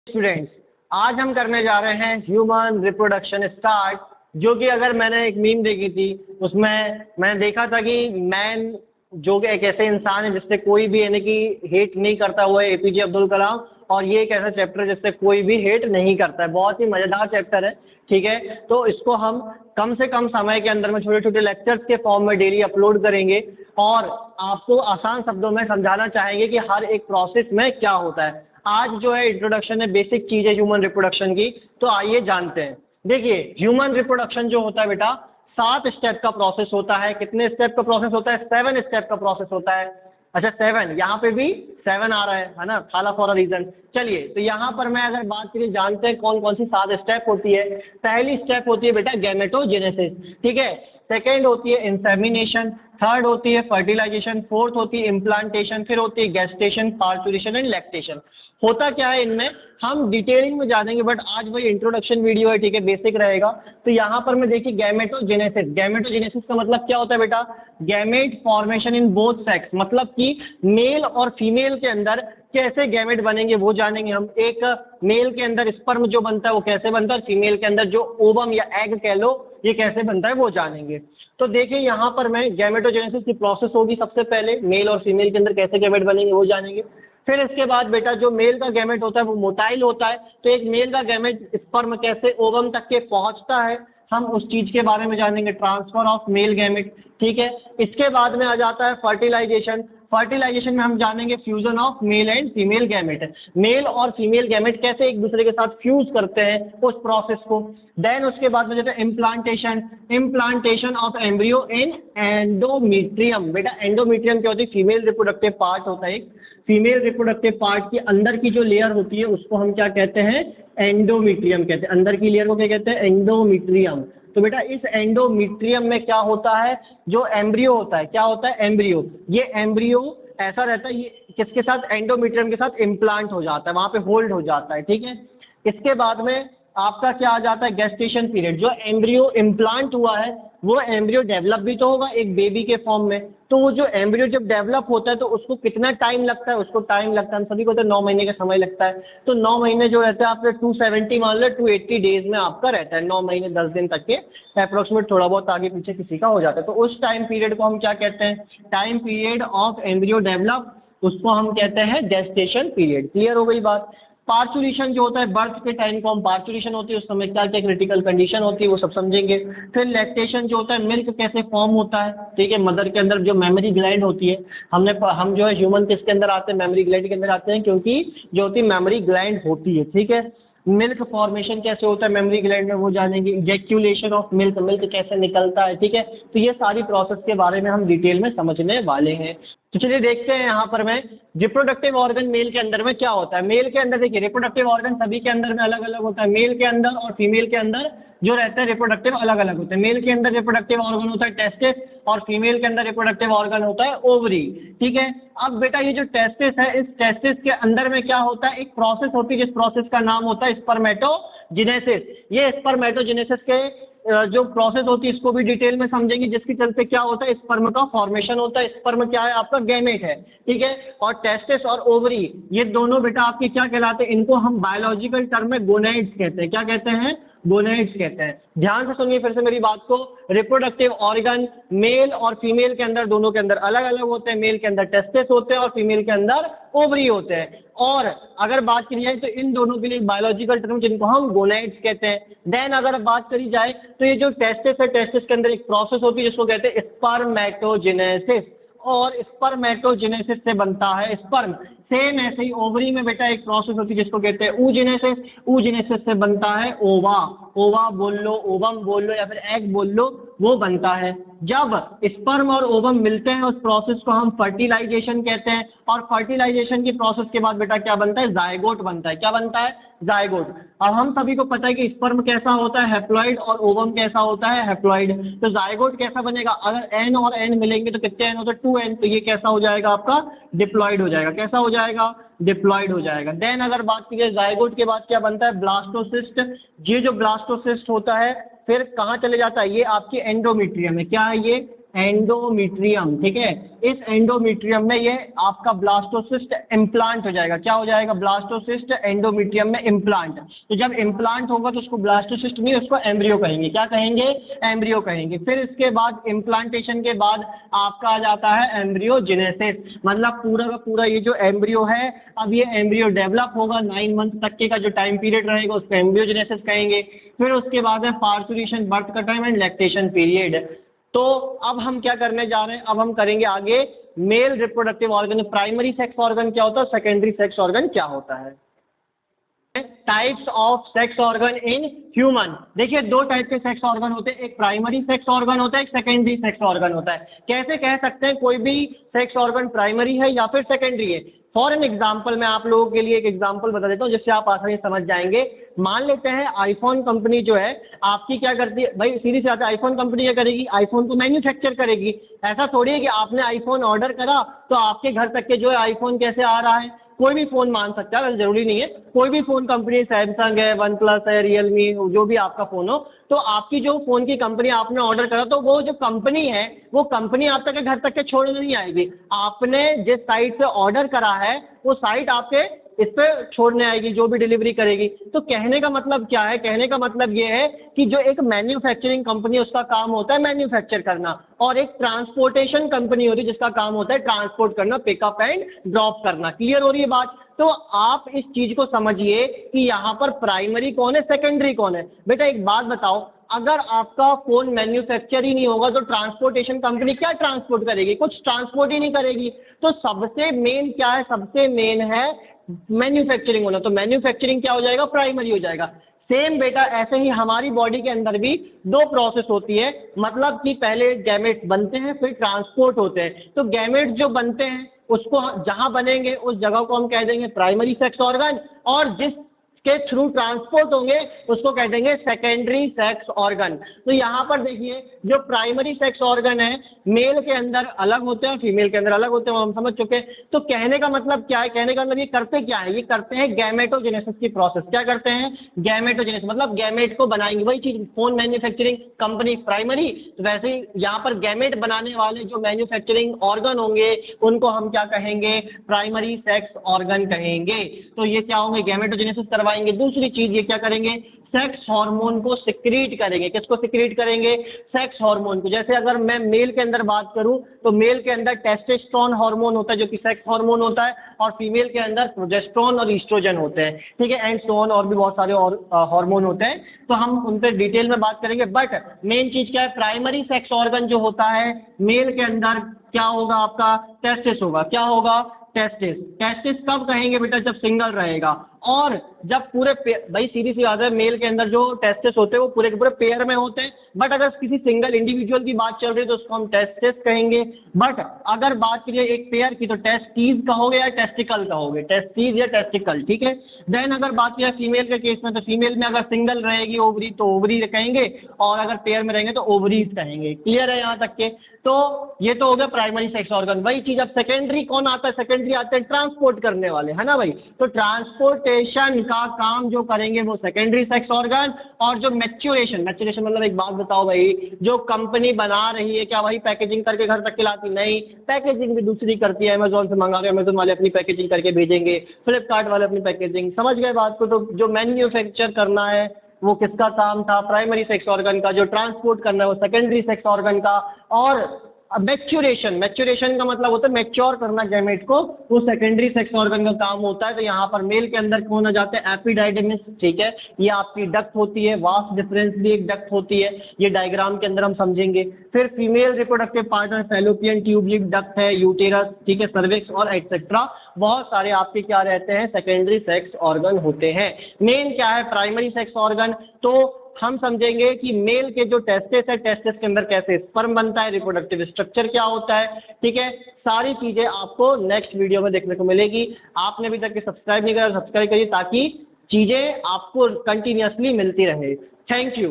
Students, आज हम करने जा रहे हैं ह्यूमन रिप्रोडक्शन स्टार्ट, जो कि अगर मैंने एक मीम देखी थी उसमें मैंने देखा था कि मैन जो कि एक ऐसे इंसान है जिससे कोई भी यानी कि हेट नहीं करता हुआ है एपीजे अब्दुल कलाम, और ये एक ऐसा चैप्टर है जिससे कोई भी हेट नहीं करता है। बहुत ही मज़ेदार चैप्टर है, ठीक है। तो इसको हम कम से कम समय के अंदर में छोटे छोटे लेक्चर्स के फॉर्म में डेली अपलोड करेंगे और आपको आसान शब्दों में समझाना चाहेंगे कि हर एक प्रोसेस में क्या होता है। आज जो है इंट्रोडक्शन है, बेसिक चीज़ है ह्यूमन रिप्रोडक्शन की, तो आइए जानते हैं। देखिए, ह्यूमन रिप्रोडक्शन जो होता है बेटा 7 स्टेप का प्रोसेस होता है। कितने स्टेप का प्रोसेस होता है? 7 स्टेप का प्रोसेस होता है। अच्छा 7, यहाँ पे भी 7 आ रहा है ना, थाला फॉर अ रीजन। चलिए, तो यहाँ पर मैं अगर बात करें, जानते हैं कौन कौन सी 7 स्टेप होती है। पहली स्टेप होती है बेटा गैमेटोजेनेसिस, ठीक है। सेकेंड होती है इंसेमिनेशन, थर्ड होती है फर्टिलाइजेशन, फोर्थ होती है इम्प्लांटेशन, फिर होती है गेस्टेशन, पार्चुरेशन एंड लैक्टेशन। होता क्या है इनमें हम डिटेलिंग में जानेंगे, बट आज वही इंट्रोडक्शन वीडियो है, ठीक है, बेसिक रहेगा। तो यहाँ पर मैं देखिए गैमेटोजेनेसिस, गैमेटोजेनेसिस का मतलब क्या होता है बेटा? Gamete formation in both sex, मतलब कि मेल और फीमेल के अंदर कैसे गैमेट बनेंगे वो जानेंगे हम। एक मेल के अंदर स्पर्म जो बनता है वो कैसे बनता है, फीमेल के अंदर जो ओवम या एग कह लो ये कैसे बनता है वो जानेंगे। तो देखिए यहाँ पर मैं गैमेटोजेनेसिस की प्रोसेस होगी, सबसे पहले मेल और फीमेल के अंदर कैसे गैमेट बनेंगे वो जानेंगे। फिर इसके बाद बेटा जो मेल का गैमेट होता है वो मोटाइल होता है, तो एक मेल का गैमेट स्पर्म कैसे ओवम तक के पहुंचता है हम उस चीज के बारे में जानेंगे, ट्रांसफर ऑफ मेल गैमेट, ठीक है। इसके बाद में आ जाता है फर्टिलाइजेशन। फर्टिलाइजेशन में हम जानेंगे fusion of male and female gamete, male और फीमेल गैमेट कैसे एक दूसरे के साथ फ्यूज करते हैं उस प्रोसेस को। देन उसके बाद में जाता है implantation, implantation of embryo in endometrium. बेटा एंडोमीट्रियम क्या होती है? फीमेल रिप्रोडक्टिव पार्ट होता है। एक फीमेल रिप्रोडक्टिव पार्ट की अंदर की जो लेयर होती है उसको हम क्या कहते हैं? एंडोमीट्रियम कहते हैं। अंदर की लेयर को क्या कहते हैं? एंडोमीट्रियम। तो बेटा इस एंडोमीट्रियम में क्या होता है? जो एम्ब्रियो होता है, क्या होता है? एम्ब्रियो। ये एम्ब्रियो ऐसा रहता है, ये किसके साथ? एंडोमीट्रियम के साथ इम्प्लांट हो जाता है, वहां पे होल्ड हो जाता है, ठीक है। इसके बाद में आपका क्या आ जाता है? Gestation period. जो एम्ब्रियो इम्प्लांट हुआ है वो एम्ब्रियो डेवलप भी तो होगा एक बेबी के फॉर्म में, तो वो जो एम्ब्रियो जब डेवलप होता है तो उसको कितना टाइम लगता है? उसको टाइम लगता है, हम सभी को तो 9 महीने का समय लगता है। तो 9 महीने जो रहता है आपके 270 मान लो 280 डेज में आपका रहता है, 9 महीने 10 दिन तक के अप्रोक्सीमेट, थोड़ा बहुत आगे पीछे किसी का हो जाता है। तो उस टाइम पीरियड को हम क्या कहते हैं? Time period of embryo develop, उसको हम कहते हैं गेस्टेशन पीरियड। क्लियर हो गई बात। पार्चुरेशन जो होता है बर्थ के टाइम को हम पार्चुरेशन होती है, उस समय क्या क्या क्रिटिकल कंडीशन होती है वो सब समझेंगे। फिर लैक्टेशन जो होता है मिल्क कैसे फॉर्म होता है, ठीक है। मदर के अंदर जो मेमोरी ग्लैंड होती है, हम जो है ह्यूमन किसके अंदर आते हैं? मेमोरी ग्लैंड के अंदर आते हैं, क्योंकि जो होती है मेमोरी ग्लैंड होती है, ठीक है। मिल्क फॉर्मेशन कैसे होता है मेमोरी ग्लैंड में वो जानेंगे। इजैक्यूलेशन ऑफ मिल्क, मिल्क कैसे निकलता है, ठीक है। तो ये सारी प्रोसेस के बारे में हम डिटेल में समझने वाले हैं। तो चलिए देखते हैं यहाँ पर मैं रिप्रोडक्टिव ऑर्गन मेल के अंदर में क्या होता है। मेल के अंदर देखिए रिप्रोडक्टिव ऑर्गन सभी के अंदर में अलग अलग होता है। मेल के अंदर और फीमेल के अंदर जो रहता है रिप्रोडक्टिव अलग अलग होते हैं। मेल के अंदर रिप्रोडक्टिव ऑर्गन होता है टेस्टिस, और फीमेल के अंदर रिप्रोडक्टिव ऑर्गन होता है ओवरी, ठीक है। अब बेटा ये जो टेस्टिस है, इस टेस्टिस के अंदर में क्या होता है? एक प्रोसेस होती है जिस प्रोसेस का नाम होता है स्पर्मेटोजेनेसिस। ये स्पर्मेटोजेनेसिस के जो प्रोसेस होती है इसको भी डिटेल में समझेंगे, जिसके चलते क्या होता है? स्पर्म का फॉर्मेशन होता है। स्पर्म क्या है? आपका गैमेट है, ठीक है। और टेस्टिस और ओवरी ये दोनों बेटा आपके क्या कहलाते हैं? इनको हम बायोलॉजिकल टर्म में गोनैड्स कहते हैं। क्या कहते हैं? गोनैड्स कहते हैं। ध्यान से सुनिए फिर से मेरी बात को। रिप्रोडक्टिव ऑर्गन मेल और फीमेल के अंदर, दोनों के अंदर अलग अलग होते हैं। मेल के अंदर टेस्टिस होते हैं और फीमेल के अंदर ओवरी होते हैं। और अगर बात करी जाए तो इन दोनों के लिए बायोलॉजिकल टर्म जिनको हम गोनैड्स कहते हैं। देन अगर बात करी जाए तो ये जो टेस्टिस है, टेस्टिस के अंदर एक प्रोसेस होती है जिसको कहते हैं स्पर्मेटोजेनेसिस, और स्पर्मेटोजेनेसिस से बनता है स्पर्म। सेम ऐसे ही ओवरी में बेटा एक प्रोसेस होती है जिसको कहते हैं oogenesis, oogenesis से बनता है ओवा। ओवा बोल लो, ओवम बोल लो, या फिर एग बोल लो, वो बनता है। जब स्पर्म और ओवम मिलते हैं उस प्रोसेस को हम फर्टिलाइजेशन कहते हैं, और फर्टिलाइजेशन की प्रोसेस के बाद बेटा क्या बनता है? जायगोट बनता है। क्या बनता है? जायगोट। अब हम सभी को पता है कि स्पर्म कैसा होता है? हैप्लॉइड, और ओवम कैसा होता है? हैप्लॉइड। तो जायगोट कैसा बनेगा? अगर एन और एन मिलेंगे तो कितने एन होते हैं? 2n। तो ये कैसा हो जाएगा? आपका डिप्लॉइड हो जाएगा। कैसा हो जाएगा? डिप्लॉइड हो जाएगा। देन अगर बात की जाए जायगोट के बाद क्या बनता है? ब्लास्टोसिस्ट। ये जो ब्लास्टोसिस्ट होता है फिर कहाँ चले जाता है? ये आपके एंडोमीट्रियम है। क्या है ये? एंडोमीट्रियम, ठीक है। इस एंडोमीट्रियम में ये आपका ब्लास्टोसिस्ट इम्प्लांट हो जाएगा। क्या हो जाएगा? ब्लास्टोसिस्ट एंडोमीट्रियम में इम्प्लांट। तो जब इम्प्लांट होगा तो उसको ब्लास्टोसिस्ट नहीं, उसको एम्ब्रियो कहेंगे। क्या कहेंगे? एम्ब्रियो कहेंगे। फिर इसके बाद इम्प्लांटेशन के बाद आपका आ जाता है एम्ब्रियोजेनेसिस, मतलब पूरा का पूरा ये जो एम्ब्रियो है, अब ये एम्ब्रियो डेवलप होगा, 9 मंथ तक के का जो टाइम पीरियड रहेगा उसको एम्ब्रियोजेनेसिस कहेंगे। फिर उसके बाद है पार्चुरेशन, बर्थ का टाइम एंड लैक्टेशन पीरियड। तो अब हम क्या करने जा रहे हैं? अब हम करेंगे आगे male reproductive organ. Primary sex organ क्या होता है, सेकेंडरी सेक्स ऑर्गन क्या होता है। Types of sex organ in human. देखिए दो टाइप के सेक्स ऑर्गन होते हैं, एक प्राइमरी सेक्स ऑर्गन होता है, एक सेकेंडरी सेक्स ऑर्गन होता है। कैसे कह सकते हैं कोई भी सेक्स ऑर्गन प्राइमरी है या फिर सेकेंडरी है? फॉर एन एग्जाम्पल मैं आप लोगों के लिए एक एग्जाम्पल बता देता हूँ जिससे आप आसानी से समझ जाएंगे। मान लेते हैं आईफोन कंपनी जो है आपकी क्या करती है भाई, सीधी सी बात है, आईफोन कंपनी क्या करेगी? आईफोन को मैन्युफैक्चर करेगी। ऐसा थोड़ी है कि आपने आईफोन ऑर्डर करा तो आपके घर तक के जो है आईफोन कैसे आ रहा है। कोई भी फोन मान सकता है, वैसे जरूरी नहीं है। कोई भी फोन कंपनी, सैमसंग है, वन प्लस है, रियलमी, जो भी आपका फोन हो, तो आपकी जो फोन की कंपनी आपने ऑर्डर करा तो वो जो कंपनी है वो कंपनी आप तक के घर तक के छोड़ने नहीं आएगी। आपने जिस साइट से ऑर्डर करा है वो साइट आपके इस पे छोड़ने आएगी, जो भी डिलीवरी करेगी। तो कहने का मतलब क्या है? कहने का मतलब ये है कि जो एक मैन्युफैक्चरिंग कंपनी है उसका काम होता है मैन्युफैक्चर करना, और एक ट्रांसपोर्टेशन कंपनी होती है जिसका काम होता है ट्रांसपोर्ट करना, पिकअप एंड ड्रॉप करना। क्लियर हो रही है बात? तो आप इस चीज को समझिए कि यहाँ पर प्राइमरी कौन है, सेकेंडरी कौन है। बेटा एक बात बताओ, अगर आपका फोन मैन्युफैक्चर ही नहीं होगा तो ट्रांसपोर्टेशन कंपनी क्या ट्रांसपोर्ट करेगी? कुछ ट्रांसपोर्ट ही नहीं करेगी। तो सबसे मेन क्या है? सबसे मेन है मैन्युफैक्चरिंग होना। तो मैन्युफैक्चरिंग क्या हो जाएगा? प्राइमरी हो जाएगा। सेम बेटा ऐसे ही हमारी बॉडी के अंदर भी दो प्रोसेस होती है, मतलब कि पहले गैमेट बनते हैं फिर ट्रांसपोर्ट होते हैं। तो गैमेट जो बनते हैं उसको जहां बनेंगे उस जगह को हम कह देंगे प्राइमरी सेक्स ऑर्गन, और जिस के थ्रू ट्रांसपोर्ट होंगे उसको कह देंगे सेकेंडरी सेक्स ऑर्गन। तो यहाँ पर देखिए जो प्राइमरी सेक्स ऑर्गन है मेल के अंदर अलग होते हैं और फीमेल के अंदर अलग होते हैं, हम समझ चुके हैं। तो कहने का मतलब क्या है? कहने का मतलब ये करते क्या है? ये करते हैं गैमेटोजेनेसिस की प्रोसेस। क्या करते हैं? गैमेटोजेनेसिस, मतलब गैमेट को बनाएंगे। वही चीज, फोन मैन्युफैक्चरिंग कंपनी प्राइमरी, तो वैसे ही यहाँ पर गैमेट बनाने वाले जो मैन्युफैक्चरिंग ऑर्गन होंगे उनको हम क्या कहेंगे? प्राइमरी सेक्स ऑर्गन कहेंगे। तो ये क्या होंगे? गैमेटोजेनेसिस करवाएंगे। दूसरी चीज ये क्या करेंगे? सेक्स हार्मोन को सिक्रीट करेंगे। किसको सिक्रीट करेंगे? सेक्स हार्मोन को। जैसे अगर मैं मेल के अंदर बात करूं तो मेल के अंदर टेस्टोस्टेरोन हार्मोन होता है जो कि सेक्स हार्मोन होता है, और फीमेल के अंदर प्रोजेस्टेरोन और ईस्ट्रोजन होते हैं, ठीक है, एंड सो ऑन, और भी बहुत सारे और हार्मोन होते हैं। तो हम उन पर डिटेल में बात करेंगे। बट मेन चीज क्या है? प्राइमरी सेक्स ऑर्गन जो होता है मेल के अंदर क्या होगा? आपका टेस्टिस होगा। क्या होगा? टेस्टिस। टेस्टिस कब कहेंगे बेटा? जब सिंगल रहेगा। और जब पूरे भाई सीधी सी बात है, मेल के अंदर जो टेस्टिस होते हैं वो पूरे के पूरे पेयर में होते हैं, बट अगर किसी सिंगल इंडिविजुअल की बात चल रही है तो उसको हम टेस्टिस कहेंगे। बट अगर बात करिए एक पेयर की तो टेस्टीज कहोगे या टेस्टिकल कहोगे? टेस्टीज या टेस्टिकल, ठीक है। देन अगर बात करें फीमेल के केस में तो फीमेल में अगर सिंगल रहेगी ओवरी तो ओवरी कहेंगे, और अगर पेयर में रहेंगे तो ओवरीज कहेंगे। क्लियर है यहाँ तक के? तो ये तो हो गया प्राइमरी सेक्स ऑर्गन। वही चीज अब सेकेंडरी कौन आता है? सेकेंडरी आते हैं ट्रांसपोर्ट करने वाले, है ना भाई। तो ट्रांसपोर्टेशन का काम जो करेंगे वो सेकेंडरी सेक्स ऑर्गन। और जो मैच्योरेशन, मैच्योरेशन मतलब एक बात बताओ भाई, जो कंपनी बना रही है क्या वही पैकेजिंग करके घर तक के लाती? नहीं, पैकेजिंग भी दूसरी करती है। अमेजोन से मंगा के अमेजोन वाले अपनी पैकेजिंग करके भेजेंगे, फ्लिपकार्ट वाले अपनी पैकेजिंग, समझ गए बात को। तो जो मैन्युफैक्चर करना है वो किसका काम था? प्राइमरी सेक्स ऑर्गन का। जो ट्रांसपोर्ट करना है वो सेकेंडरी सेक्स ऑर्गन का। और मैच्योरेशन, मैच्योरेशन का मतलब होता है मैच्योर करना गैमेट को, वो सेकेंडरी सेक्स ऑर्गन का काम होता है। तो यहाँ पर मेल के अंदर कौन आ जाते हैं? एपिडाइडिमिस, ठीक है। ये आपकी डक्ट होती है, वास्ट डिफरेंस भी एक डक्ट होती है, ये डायग्राम के अंदर हम समझेंगे। फिर फीमेल रिप्रोडक्टिव पार्ट है फैलोपियन ट्यूब, ये डक्ट है, यूटेरस, ठीक है, सर्विक्स और एक्सेट्रा, बहुत सारे आपके क्या रहते हैं? सेकेंडरी सेक्स ऑर्गन होते हैं। मेन क्या है? Primary sex organ. तो हम समझेंगे कि मेल के जो टेस्टिस है, टेस्टिस के अंदर कैसे स्पर्म बनता है, रिप्रोडक्टिव स्ट्रक्चर क्या होता है, ठीक है। सारी चीजें आपको नेक्स्ट वीडियो में देखने को मिलेगी। आपने अभी तक सब्सक्राइब नहीं करा, सब्सक्राइब करिए ताकि चीजें आपको कंटिन्यूअसली मिलती रहे। Thank you.